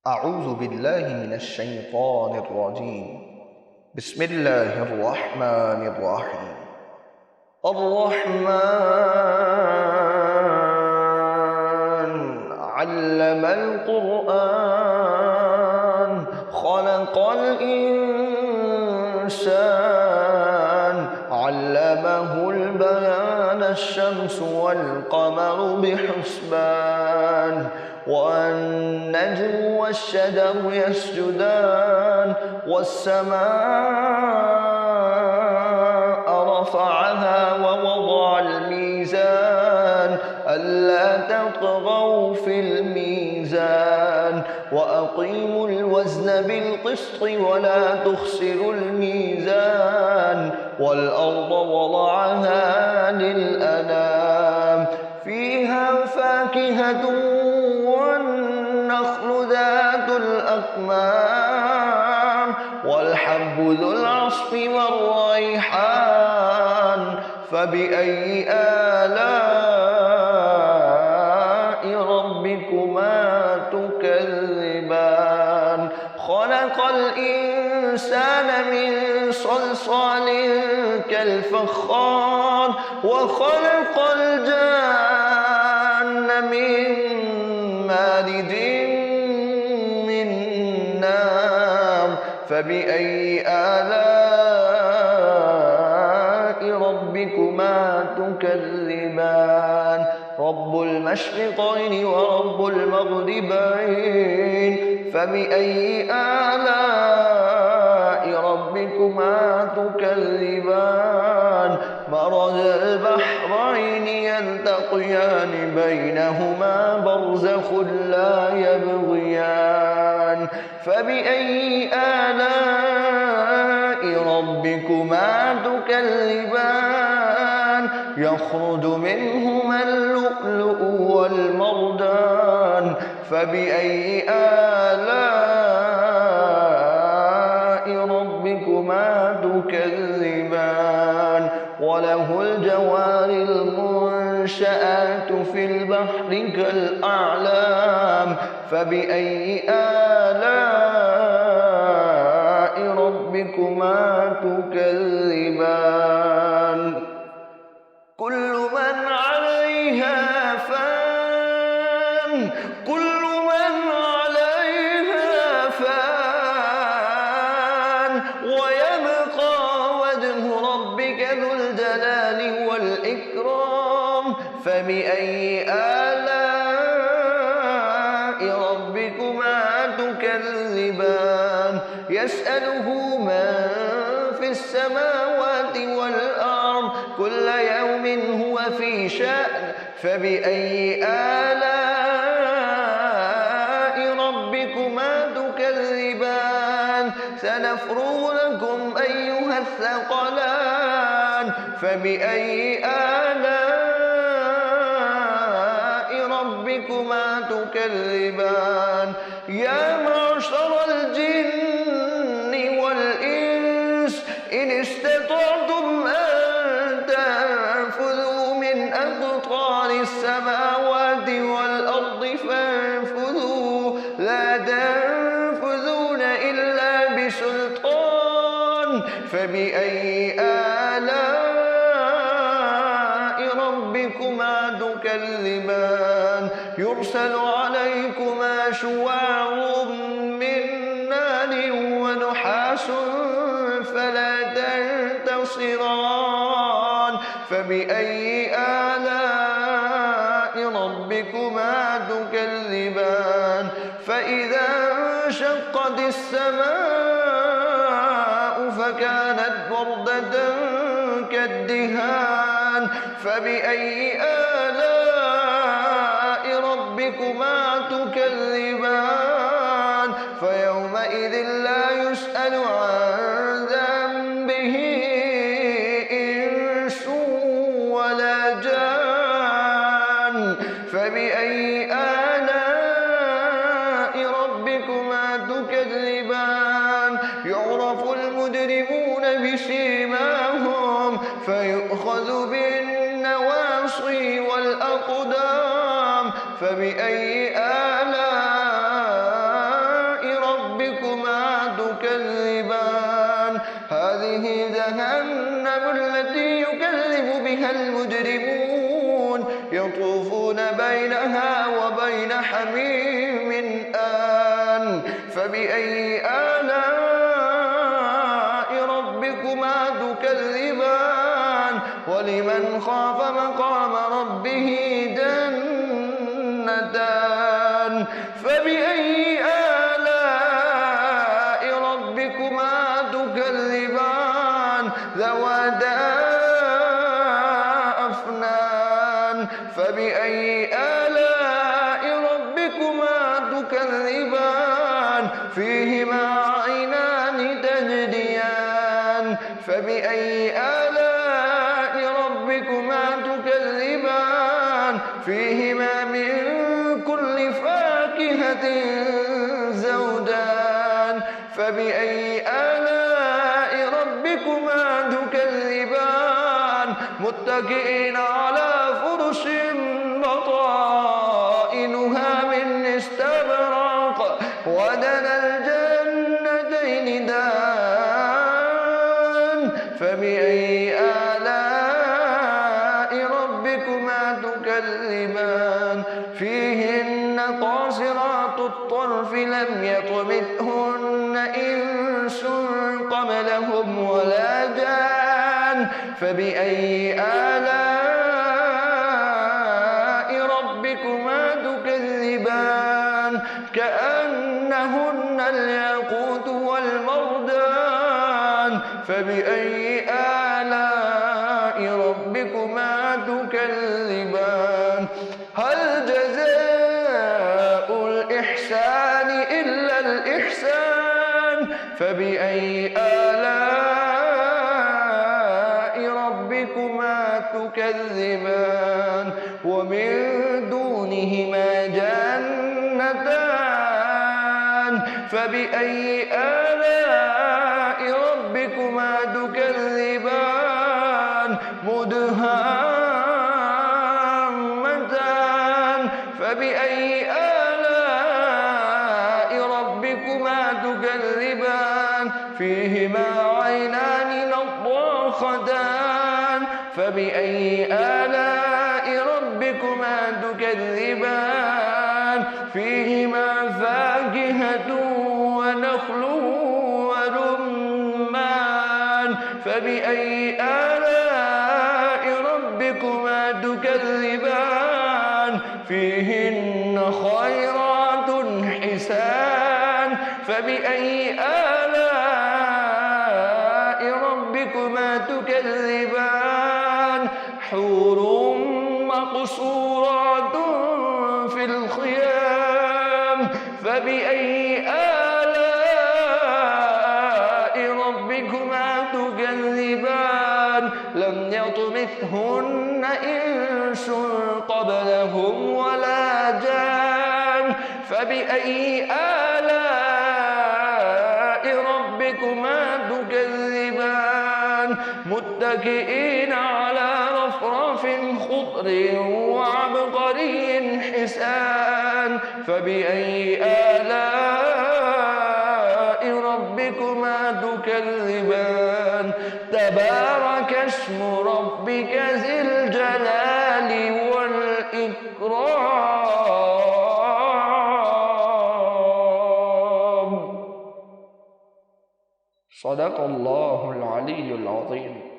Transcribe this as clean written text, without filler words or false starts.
أعوذ بالله من الشيطان الرجيم. بسم الله الرحمن الرحيم. الرحمن علم القرآن خلق الإنسان علمه البيان الشمس والقمر بحسبان والنجم والشجر يسجدان والسماء رفعها ووضع الميزان ألا تطغوا في الميزان وأقيموا الوزن بالقسط ولا تخسروا الميزان والأرض وضعها للأنام فيها فاكهة والنخل ذات الأكمام والحب ذو العصف والريحان فبأي آلاء ربكما تكذبان خلق الإنسان من صلصال كالفخار وخلق الجان من مارج من نار فبأي آلاء ربكما تكذبان رب المشرقين ورب المغربين فبأي آلاء ربكما تكذبان مرج البحرين يلتقيان بينهما برزخ لا يبغيان فبأي آلاء ربكما تكذبان يخرج منهما اللؤلؤ والمرجان فبأي آلاء ربكما تكذبان وله الجوار المنشآت في البحر كالأعلام فبأي آلاء ربكما تكذبان كل من عليها فان كل من عليها فان ويبقى وجه ربك ذو الجلال والإكرام فبأي آلاء ربكما تكذبان يسأله من في السماوات والأرض كل يوم هو في شأن فبأي آلاء ربكما تكذبان سنفرغ لكم أيها الثقلان فبأي آلاء ربكما تكذبان يا معشر الجن والإنس إن استطعتم أن تنفذوا من أقطار السماوات والأرض فانفذوا لا تنفذون إلا بسلطان فبأي آلاء ربكما تكذبان يرسل عليكما شواع من نار ونحاس فلا تنتصران فبأي آلاء ربكما تكذبان فإذا انشقت السماء فكانت وردة كالدهان فبأي آلاء ربكما تكذبان فيومئذ لا يسأل عن ذنبه إنس ولا جان فبأي آلاء ربكما تكذبان يعرف المجرمون بسيماهم فيؤخذ بالنواصي والأقدام فبأي آلاء تكذبان هذه جهنم التي يكذب بها المجرمون يطوفون بينها وبين حميم آن فبأي آلاء ربكما تكذبان ولمن خاف مقام ربه جنتان فبأي آلاء ربكما تكذبان ذواتا أفنان فبأي آلاء ربكما تكذبان فيهما عينان تجريان فبأي آلاء ربكما تكذبان فيهما من كل فاكهة زوجان فبأي آلاء ربكما تكذبان متكئين على فرش بطائنها من استبرق ودنا الجنتين دان فبأي آلاء ربكما تكذبان فيهن قاصرات الطرف لم يطمثهن إنس قبلهم ولا جان فبأي آلاء ربكما تكذبان كأنهن الياقوت والمرجان فبأي آلاء ربكما تكذبان هل جزاء الإحسان إلا الإحسان فبأي آلاء ربكما تكذبان ومن دونهما جنتان فبأي آلاء ربكما تكذبان مدهامتان فبأي آلاء ربكما تكذبان فيهما عينان نضاختان فبأي آلاء ربكما تكذبان فيهما فاكهة ونخل ورمان فبأي آلاء ربكما تكذبان فيهن خيرات حسان فبأي آلاء ربكما تكذبان حور مقصورات في الخيام فبأي آلاء ربكما تكذبان لم يطمثهن إنس قبلهم ولا جان فبأي آلاء ربكما تكذبان متكئين على رفرف خضر وعبقري حسان فبأي آلاء ربكما تكذبان تبارك اسم ربك ذي الجلال والإكرام صدق الله العلي العظيم.